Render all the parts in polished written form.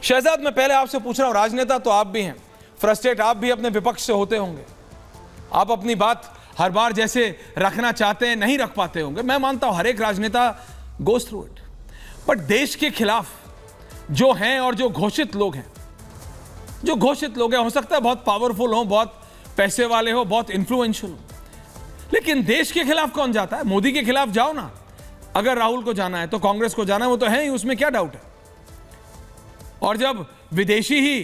शहजाद, मैं पहले आपसे पूछ रहा हूं, राजनेता तो आप भी हैं, फ्रस्ट्रेट आप भी अपने विपक्ष से होते होंगे, आप अपनी बात हर बार जैसे रखना चाहते हैं नहीं रख पाते होंगे, मैं मानता हूं हर एक राजनेता गोज थ्रू इट। बट देश के खिलाफ जो हैं और जो घोषित लोग हैं, हो सकता है बहुत पावरफुल हो, बहुत पैसे वाले हो, बहुत इन्फ्लुएंशियल हो, लेकिन देश के खिलाफ कौन जाता है? मोदी के खिलाफ जाओ ना। अगर राहुल को जाना है तो कांग्रेस को जाना है, वो तो है ही, उसमें क्या डाउट है। और जब विदेशी ही,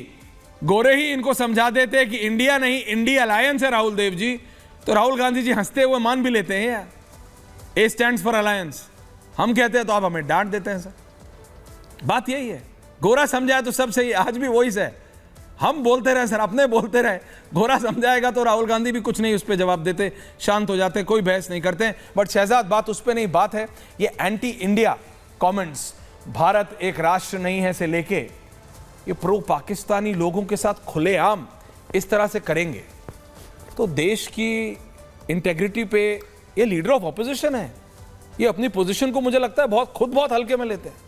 गोरे ही इनको समझा देते हैं कि इंडिया नहीं, इंडिया अलायंस है राहुल देव जी, तो राहुल गांधी जी हंसते हुए मान भी लेते हैं यार, ए स्टैंड्स फॉर अलायंस। हम कहते हैं तो आप हमें डांट देते हैं सर। बात यही है, गोरा समझाए तो सब सही, आज भी वही है। हम बोलते रहे सर, अपने बोलते रहे, गोरा समझाएगा तो राहुल गांधी भी कुछ नहीं उस पर जवाब देते, शांत हो जाते, कोई बहस नहीं करते। बट शहजाद, बात उस पर नहीं, बात है ये एंटी इंडिया कमेंट्स, भारत एक राष्ट्र नहीं है से लेके ये प्रो पाकिस्तानी लोगों के साथ खुलेआम इस तरह से करेंगे तो देश की इंटेग्रिटी पे, ये लीडर ऑफ ऑपोजिशन है, ये अपनी पोजीशन को मुझे लगता है बहुत हल्के में लेते हैं।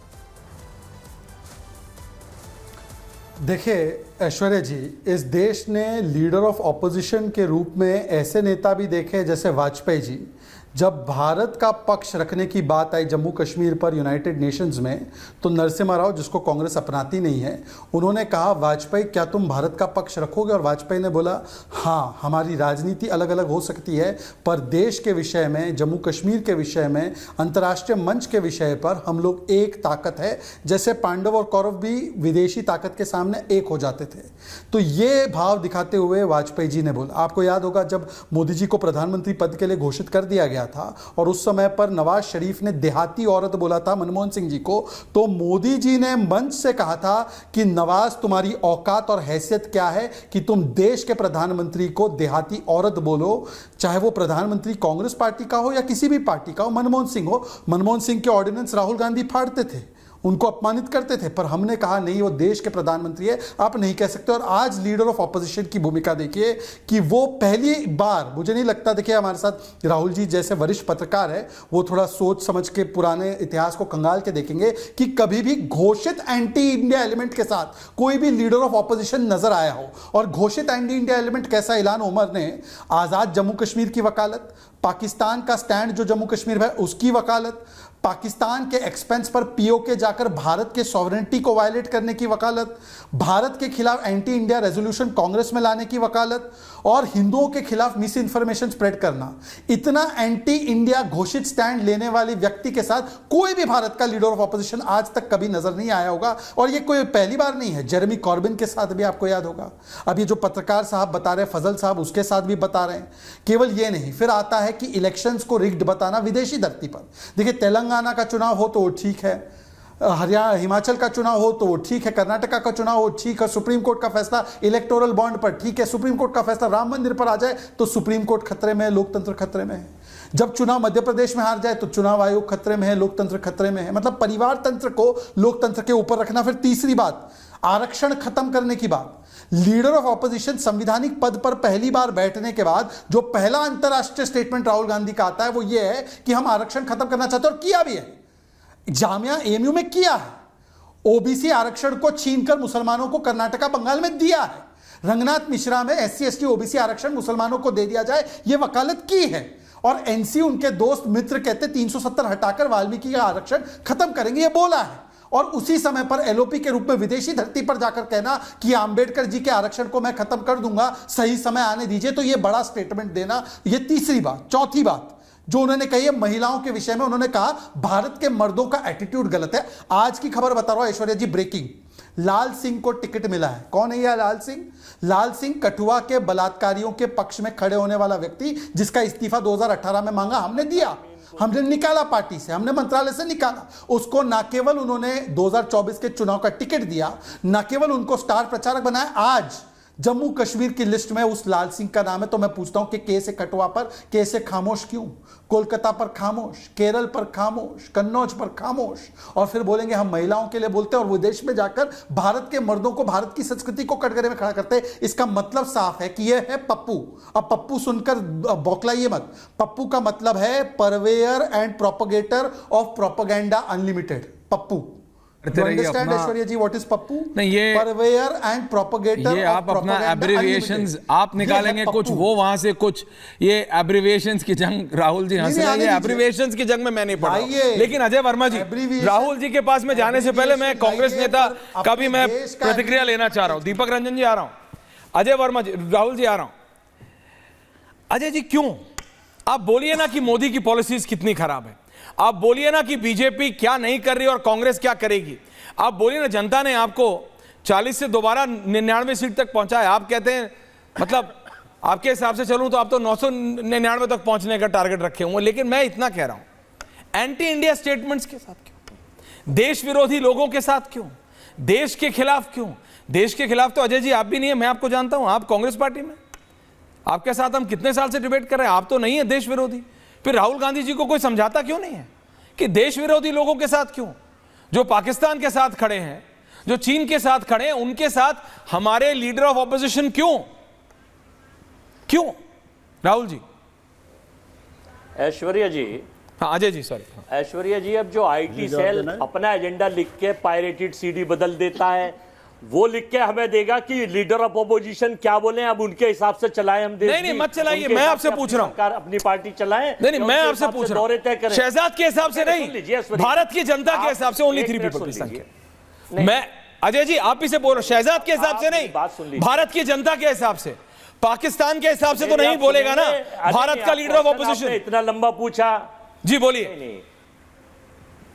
देखिए ऐश्वर्या जी, इस देश ने लीडर ऑफ ऑपोजिशन के रूप में ऐसे नेता भी देखे जैसे वाजपेयी जी। जब भारत का पक्ष रखने की बात आई जम्मू कश्मीर पर यूनाइटेड नेशंस में, तो नरसिम्हा राव, जिसको कांग्रेस अपनाती नहीं है, उन्होंने कहा वाजपेयी क्या तुम भारत का पक्ष रखोगे? और वाजपेयी ने बोला हाँ, हमारी राजनीति अलग अलग हो सकती है पर देश के विषय में, जम्मू कश्मीर के विषय में, अंतर्राष्ट्रीय मंच के विषय पर हम लोग एक ताकत है। जैसे पांडव और कौरव भी विदेशी ताकत के सामने एक हो जाते थे। तो ये भाव दिखाते हुए वाजपेयी जी ने बोला। आपको याद होगा जब मोदी जी को प्रधानमंत्री पद के लिए घोषित कर दिया गया था और उस समय पर नवाज शरीफ ने देहाती औरत बोला था मनमोहन सिंह जी को, तो मोदी जी ने मंच से कहा था कि नवाज, तुम्हारी औकात और हैसियत क्या है कि तुम देश के प्रधानमंत्री को देहाती औरत बोलो? चाहे वो प्रधानमंत्री कांग्रेस पार्टी का हो या किसी भी पार्टी का हो, मनमोहन सिंह हो। मनमोहन सिंह के ऑर्डिनेंस राहुल गांधी फाड़ते थे, उनको अपमानित करते थे, पर हमने कहा नहीं, वो देश के प्रधानमंत्री है, आप नहीं कह सकते। और आज लीडर ऑफ ऑपोजिशन की भूमिका देखिए कि वो पहली बार, मुझे नहीं लगता, देखिए हमारे साथ राहुल जी जैसे वरिष्ठ पत्रकार है, वो थोड़ा सोच समझ के पुराने इतिहास को कंगाल के देखेंगे कि कभी भी घोषित एंटी इंडिया एलिमेंट के साथ कोई भी लीडर ऑफ ऑपोजिशन नजर आया हो। और घोषित एंटी इंडिया एलिमेंट कैसा? इल्हान उमर ने आजाद जम्मू कश्मीर की वकालत, पाकिस्तान का स्टैंड जो जम्मू कश्मीर है उसकी वकालत, पाकिस्तान के एक्सपेंस पर पीओके जाकर भारत के सॉवरेनिटी को वायलेट करने की वकालत, भारत के खिलाफ एंटी इंडिया रेजोल्यूशन कांग्रेस में लाने की वकालत और हिंदुओं के खिलाफ मिस इन्फॉर्मेशन स्प्रेड करना। इतना एंटी इंडिया घोषित स्टैंड लेने वाले व्यक्ति के साथ कोई भी भारत का लीडर ऑफ ऑपोजिशन आज तक कभी नजर नहीं आया होगा। और ये कोई पहली बार नहीं है, जेरेमी कॉर्बिन के साथ भी आपको याद होगा, अब ये जो पत्रकार साहब बता रहे हैं, फजल साहब, उसके साथ भी बता रहे हैं। केवल ये नहीं, फिर आता है कि इलेक्शंस को रिग्ड बताना विदेशी धरती पर। देखिए तेलंगाना का चुनाव हो तो वो ठीक है, हरियाणा, हिमाचल का चुनाव हो तो वो ठीक है, कर्नाटका का चुनाव हो ठीक है, सुप्रीम कोर्ट का फैसला इलेक्टोरल बॉन्ड पर ठीक है, सुप्रीम कोर्ट का फैसला राम मंदिर पर आ जाए तो सुप्रीम कोर्ट खतरे में है, लोकतंत्र खतरे में है। जब चुनाव मध्य प्रदेश में हार जाए तो चुनाव आयोग खतरे में है, लोकतंत्र खतरे में है। मतलब परिवार तंत्र को लोकतंत्र के ऊपर रखना। फिर तीसरी बात, आरक्षण खत्म करने की बात। लीडर ऑफ ऑपोजिशन संवैधानिक पद पर पहली बार बैठने के बाद जो पहला अंतरराष्ट्रीय स्टेटमेंट राहुल गांधी का आता है वो ये है कि हम आरक्षण खत्म करना चाहते हैं, और किया भी है। जामिया एएमयू में किया है। ओबीसी आरक्षण को छीनकर मुसलमानों को कर्नाटका, बंगाल में दिया है। रंगनाथ मिश्रा में एससी एसटी ओबीसी आरक्षण मुसलमानों को दे दिया जाए, यह वकालत की है। और एनसी, उनके दोस्त मित्र कहते 370 हटाकर वाल्मीकि का आरक्षण खत्म करेंगे, यह बोला है। और उसी समय पर एलओपी के रूप में विदेशी धरती पर जाकर कहना कि अंबेडकर जी के आरक्षण को मैं खत्म कर दूंगा, सही समय आने दीजिए, तो यह बड़ा स्टेटमेंट देना। यह तीसरी बात। चौथी बात जो उन्होंने कही है महिलाओं के विषय में, उन्होंने कहा भारत के मर्दों का एटीट्यूड गलत है। आज की खबर बता रहा हूं ऐश्वर्या जी, ब्रेकिंग, लाल सिंह को टिकट मिला है। कौन है यह लाल सिंह? लाल सिंह कठुआ के बलात्कारियों के पक्ष में खड़े होने वाला व्यक्ति, जिसका इस्तीफा 2018 में मांगा, हमने दिया, हमने निकाला, पार्टी से, हमने मंत्रालय से निकाला उसको। ना केवल उन्होंने 2024 के चुनाव का टिकट दिया, ना केवल उनको स्टार प्रचारक बनाया, आज जम्मू कश्मीर की लिस्ट में उस लाल सिंह का नाम है। तो मैं पूछता हूं कि कैसे कठुआ पर कैसे खामोश क्यों? कोलकाता पर खामोश, केरल पर खामोश, कन्नौज पर खामोश, और फिर बोलेंगे हम महिलाओं के लिए बोलते हैं, और विदेश में जाकर भारत के मर्दों को, भारत की संस्कृति को कटघरे में खड़ा करते हैं। इसका मतलब साफ है कि यह है पप्पू। अब पप्पू सुनकर बौखलाइए मत, पप्पू का मतलब है purveyor and propagator of propaganda unlimited. Pappu करते रहिए अंडरस्टैंड अपना। Aishwarya ji what is Pappu? नहीं, ये परवेयर एंड प्रोपगेटर ये आप अपना एब्रिविएशंस आप निकालेंगे कुछ, वो वहां से कुछ, ये एब्रिविएशंस की जंग राहुल जी हंस नहीं, रहे हैं, आने ये दीजिए। एब्रिविएशंस की जंग में मैं नहीं पढ़ रहा आइए। हूं। लेकिन अजय वर्मा जी, Abbreviation- राहुल जी के पास में जाने से पहले मैं कांग्रेस आइए, नेता पर का भी अपने मैं देश का प्रतिक्रिया लेना चाह रहा हूं। दीपक रंजन जी आ रहा हूं, अजय वर्मा जी, राहुल जी आ रहा हूं। अजय जी क्यों आप बोलिए ना कि मोदी की पॉलिसीज कितनी खराब है, आप बोलिए ना कि बीजेपी क्या नहीं कर रही और कांग्रेस क्या करेगी, आप बोलिए ना जनता ने आपको 40 से दोबारा 99 सीट तक पहुंचाया। आप कहते हैं, मतलब आपके हिसाब से चलूं तो आप तो 999 तक पहुंचने का टारगेट रखे हुए। लेकिन मैं इतना कह रहा हूं, एंटी इंडिया स्टेटमेंट्स के साथ क्यों, देश विरोधी लोगों के साथ क्यों, देश के खिलाफ क्यों? देश के खिलाफ तो अजय जी आप भी नहीं है, मैं आपको जानता हूं, आप कांग्रेस पार्टी में, आपके साथ हम कितने साल से डिबेट कर रहे हैं, आप तो नहीं है देश विरोधी। फिर राहुल गांधी जी को कोई समझाता क्यों नहीं है कि देश विरोधी लोगों के साथ क्यों, जो पाकिस्तान के साथ खड़े हैं, जो चीन के साथ खड़े हैं, उनके साथ हमारे लीडर ऑफ ऑपोजिशन क्यों क्यों? राहुल जी। ऐश्वर्या जी, हाँ अजय जी, सॉरी। ऐश्वर्या जी, अब जो आईटी सेल अपना एजेंडा लिख के पायरेटेड सीडी बदल देता है, वो लिख के हमें देगा कि लीडर ऑफ ऑपोजिशन क्या बोले, अब उनके हिसाब से चलाएं हम देश। नहीं, मत चलाइए, मैं आपसे पूछ रहा हूं, अपनी पार्टी चलाएं। नहीं, मैं आपसे पूछ रहा हूं, शहजाद के हिसाब से नहीं, भारत की जनता के हिसाब से ओनली 3 पीपल की। मैं अजय जी आप ही से बोल रहा हूं, शहजाद के हिसाब से नहीं, भारत की जनता के हिसाब से, पाकिस्तान के हिसाब से तो नहीं बोलेगा ना भारत का लीडर ऑफ ऑपोजिशन। इतना लंबा पूछा जी, बोलिए। नहीं,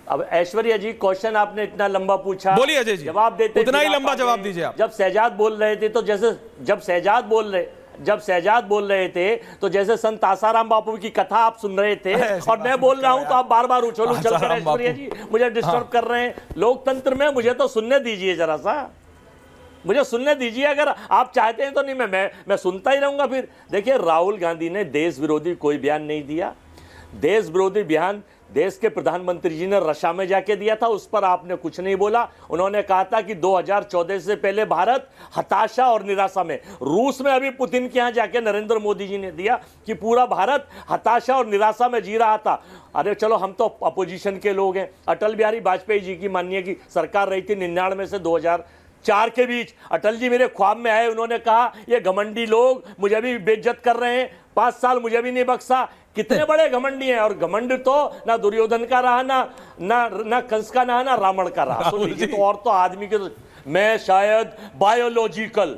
अब ऐश्वर्या जी क्वेश्चन आपने इतना लंबा पूछा, बोलिए अजय जी, जवाब देते उतना ही फिर लंबा आप जवाब आगे। दीजिए आप। जब शहजाद बोल रहे थे तो जैसे जब शहजाद बोल रहे थे तो जैसे संत आसाराम बापू की कथा आप सुन रहे थे, और मैं बोल रहा हूं तो आप बार बार उछल कर ऐश्वर्या जी मुझे डिस्टर्ब कर रहे हैं। लोकतंत्र में मुझे तो सुनने दीजिए, जरा सा मुझे सुनने दीजिए, अगर आप चाहते हैं तो। नहीं, मैं सुनता ही रहूंगा फिर। देखिए, राहुल गांधी ने देश विरोधी कोई बयान नहीं दिया। देश विरोधी बयान देश के प्रधानमंत्री जी ने रशिया में जाके दिया था, उस पर आपने कुछ नहीं बोला। उन्होंने कहा था कि 2014 से पहले भारत हताशा और निराशा में, रूस में अभी पुतिन के यहाँ जाके नरेंद्र मोदी जी ने दिया कि पूरा भारत हताशा और निराशा में जी रहा था। अरे चलो, हम तो अपोजिशन के लोग हैं। अटल बिहारी वाजपेयी जी की माननीय की सरकार रही थी 99 से 2004 के बीच। अटल जी मेरे ख्वाब में आए, उन्होंने कहा ये घमंडी लोग मुझे भी बेइज्जत कर रहे हैं, 5 साल मुझे भी नहीं बख्शा। कितने बड़े घमंडी हैं, और घमंड तो ना दुर्योधन का रहा, ना कंस का रहा, ना रावण का रहा। सुन लीजिए, तो और तो आदमी के तो मैं शायद बायोलॉजिकल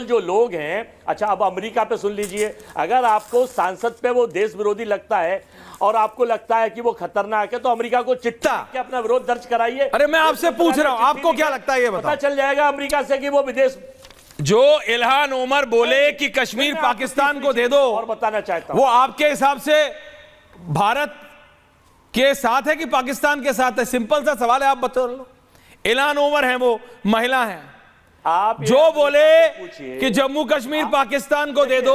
जो लोग हैं। अच्छा, अब अमेरिका पे सुन लीजिए, अगर आपको सांसद पे वो देश विरोधी लगता है और आपको लगता है कि वो खतरनाक है, तो अमेरिका को चिट्ठी लिख के अपना विरोध दर्ज कराइए। अरे मैं आपसे पूछ रहा हूं, आपको क्या लगता है ये बताओ। पता चल जाएगा अमेरिका से कि वो विदेश। जो इल्हान उमर बोले कि कश्मीर पाकिस्तान को दे दो, और बताना चाहता हूं, वो आपके हिसाब से भारत के साथ है कि पाकिस्तान के साथ है? सिंपल सा सवाल है, आप बता लो। इल्हान उमर है, वो महिला है, आप जो बोले कि जम्मू कश्मीर पाकिस्तान को दे दो,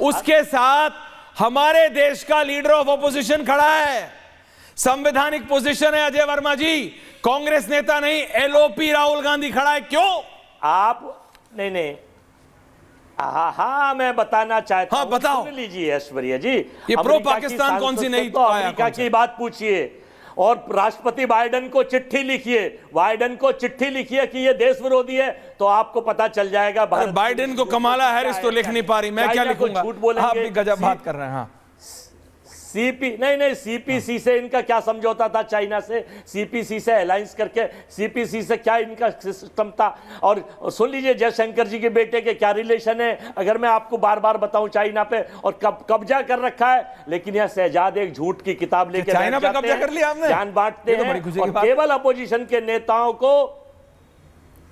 उसके साथ हमारे देश का लीडर ऑफ ऑपोजिशन खड़ा है। संवैधानिक पोजीशन है अजय वर्मा जी, कांग्रेस नेता नहीं, एलओपी राहुल गांधी खड़ा है। क्यों आप नहीं हाँ मैं बताना चाहता हूं, बताओ। सुन लीजिए ऐश्वर्या जी, ये प्रो पाकिस्तान कौन सी नहीं तो अमेरिका की बात पूछिए और राष्ट्रपति बाइडेन को चिट्ठी लिखिए कि ये देश विरोधी है, तो आपको पता चल जाएगा। बाइडेन को कमाला हैरिस तो लिख नहीं पा रही, मैं क्या लिखूंगा? झूठ बोलेंगे, आप भी गजब बात कर रहे हैं। हाँ, सीपीसी से इनका क्या समझौता था चाइना से, सीपीसी से अलायंस करके, सीपीसी से क्या इनका सिस्टम था। और सुन लीजिए, जयशंकर जी के बेटे के क्या रिलेशन है, अगर मैं आपको बार बार बताऊं चाइना पे, और कब्जा कर रखा है। लेकिन यह शहजाद एक झूठ की किताब लेकर चाइना पे कब्जा कर लिया आपने, ज्ञान बांटते हैं, और केवल अपोजिशन के नेताओं को,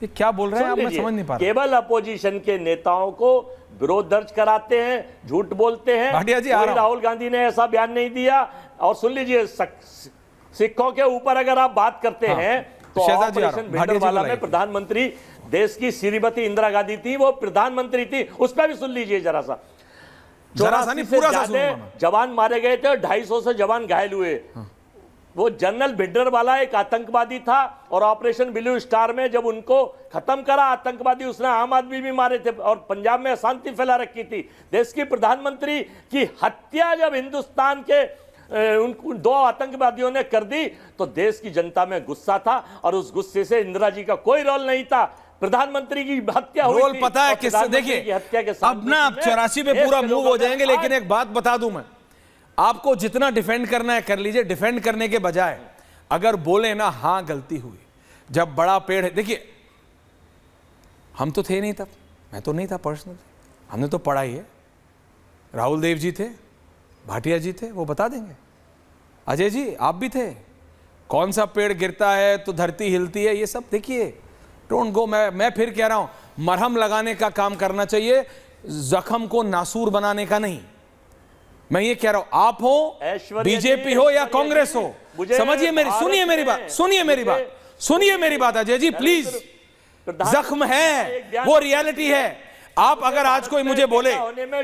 ये क्या बोल रहे हैं आप, मैं समझ नहीं पा रहा। केवल अपोजिशन के नेताओं को विरोध दर्ज कराते हैं, झूठ बोलते हैं। भाटिया जी, राहुल गांधी ने ऐसा बयान नहीं दिया। और सुन लीजिए, सिखों के ऊपर अगर आप बात करते हैं तो ऑपरेशन भिंडरवाला में प्रधानमंत्री देश की श्रीमती इंदिरा गांधी थी, वो प्रधानमंत्री थी, उस पर भी सुन लीजिए जरा सा। 84 से ज्यादा जवान मारे गए थे, 250 से जवान घायल हुए। वो जनरल भिंडरवाला एक आतंकवादी था, और ऑपरेशन ब्लू स्टार में जब उनको खत्म करा आतंकवादी, उसने आम आदमी भी मारे थे और पंजाब में अशांति फैला रखी थी। देश की प्रधानमंत्री की हत्या जब हिंदुस्तान के उन दो आतंकवादियों ने कर दी तो देश की जनता में गुस्सा था और उस गुस्से से इंदिरा जी का कोई रोल नहीं था। प्रधानमंत्री की हत्या हुई रोल थी पता है और किससे? प्रधानमंत्री देखिए की हत्या के अब ना आप 84 पे पूरा मूव हो जाएंगे, लेकिन एक बात बता दूं मैं आपको, जितना डिफेंड करना है कर लीजिए। डिफेंड करने के बजाय अगर बोले ना हाँ गलती हुई, जब बड़ा पेड़ है, देखिए हम तो थे नहीं तब, मैं तो नहीं था पर्सनल, हमने तो पढ़ा ही है। राहुल देव जी थे, भाटिया जी थे, वो बता देंगे। अजय जी आप भी थे, कौन सा पेड़ गिरता है तो धरती हिलती है, ये सब देखिए। डोंट गो, मैं फिर कह रहा हूं मरहम लगाने का काम करना चाहिए, जख्म को नासूर बनाने का नहीं। मैं ये कह रहा हूं, आप हो बीजेपी हो या कांग्रेस हो, समझिए मेरी, सुनिए मेरी बात, सुनिए मेरी बात, सुनिए मेरी बात अजय जी प्लीज। जख्म है, वो रियलिटी है। आप अगर आज कोई मुझे बोले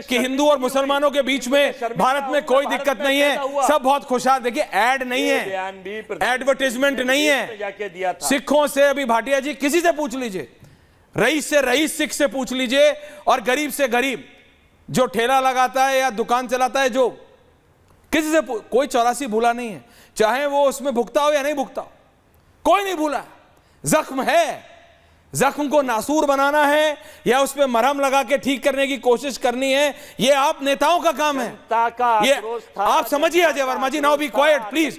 कि हिंदू और मुसलमानों के बीच में भारत में कोई दिक्कत नहीं है, सब बहुत खुशहाल, देखिए ऐड नहीं है, एडवर्टाइजमेंट नहीं है। सिखों से अभी भाटिया जी किसी से पूछ लीजिए, रईस से रईस सिख से पूछ लीजिए, और गरीब से गरीब जो ठेला लगाता है या दुकान चलाता है, जो किसी से कोई 84 भूला नहीं है, चाहे वो उसमें भुगता हो या नहीं भुगता हो, कोई नहीं भूला। जख्म है, जख्म को नासूर बनाना है या उस पर मरहम लगा के ठीक करने की कोशिश करनी है, ये आप नेताओं का काम है। ये आप समझिए अजय वर्मा जी, नाउ बी क्वाइट प्लीज।